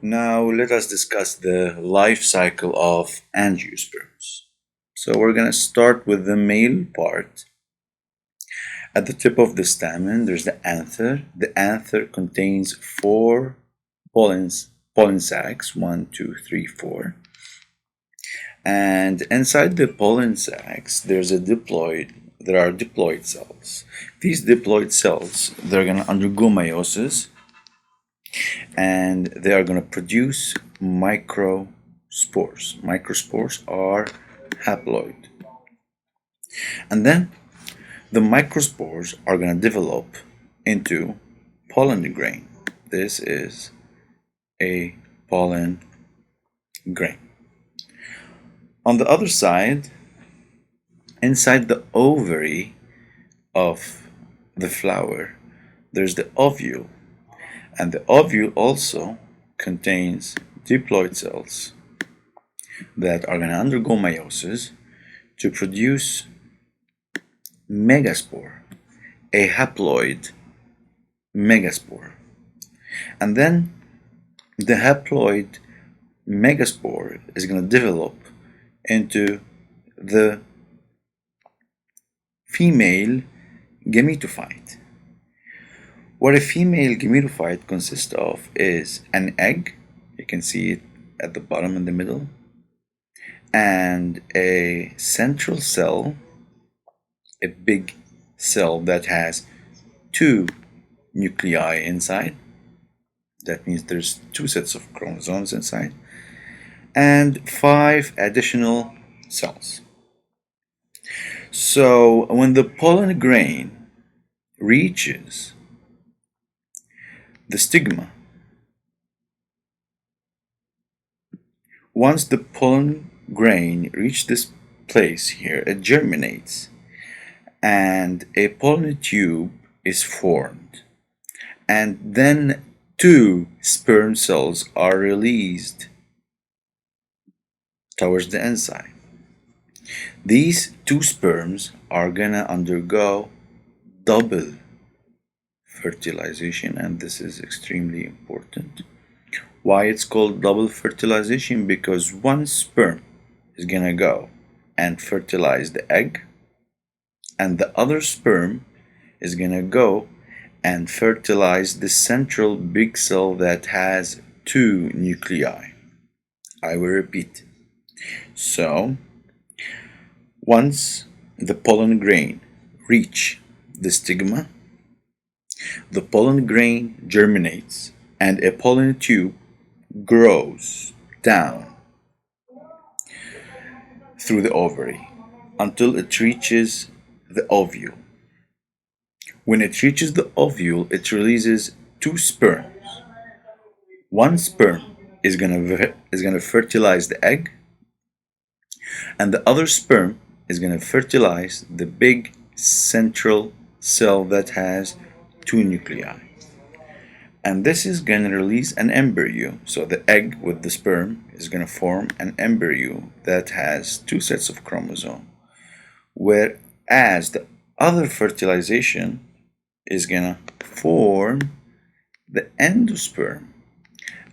Now let us discuss the life cycle of angiosperms. So we're going to start with the male part. At the tip of the stamen, there's the anther. The anther contains 4 pollen sacs, 1, 2, 3, 4. And inside the pollen sacs, there are diploid cells. These diploid cells, they're going to undergo meiosis, and they are going to produce microspores. Microspores are haploid. And then the microspores are going to develop into pollen grain. This is a pollen grain. On the other side, inside the ovary of the flower, there's the ovule. And the ovule also contains diploid cells that are going to undergo meiosis to produce megaspore, a haploid megaspore. And then the haploid megaspore is going to develop into the female gametophyte. What a female gametophyte consists of is an egg, you can see it at the bottom in the middle, and a central cell, a big cell that has 2 nuclei inside. That means there's 2 sets of chromosomes inside, and 5 additional cells. So when the pollen grain reaches the stigma, once the pollen grain reaches this place here, it germinates and a pollen tube is formed, and then 2 sperm cells are released towards the inside. These 2 sperms are gonna undergo double fertilization, and this is extremely important. Why it's called double fertilization? Because one sperm is gonna go and fertilize the egg, and the other sperm is gonna go and fertilize the central big cell that has 2 nuclei. I will repeat. So once the pollen grain reach the stigma, the pollen grain germinates and a pollen tube grows down through the ovary until it reaches the ovule. When it reaches the ovule, it releases 2 sperms. One sperm is gonna fertilize the egg, and the other sperm is gonna fertilize the big central cell that has 2 nuclei. And this is going to release an embryo. So the egg with the sperm is going to form an embryo that has 2 sets of chromosomes, whereas the other fertilization is going to form the endosperm.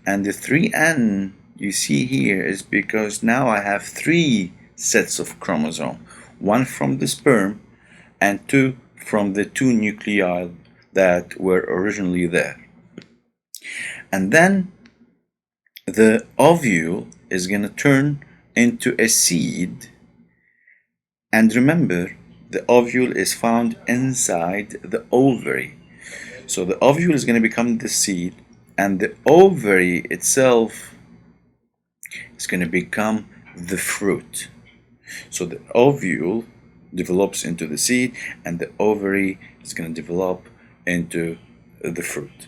And the 3N you see here is because now I have 3 sets of chromosomes, 1 from the sperm and 2 from the 2 nuclei that were originally there. And then the ovule is going to turn into a seed. And remember, the ovule is found inside the ovary. So the ovule is going to become the seed, and the ovary itself is going to become the fruit. So the ovule develops into the seed, and the ovary is going to develop into the fruit.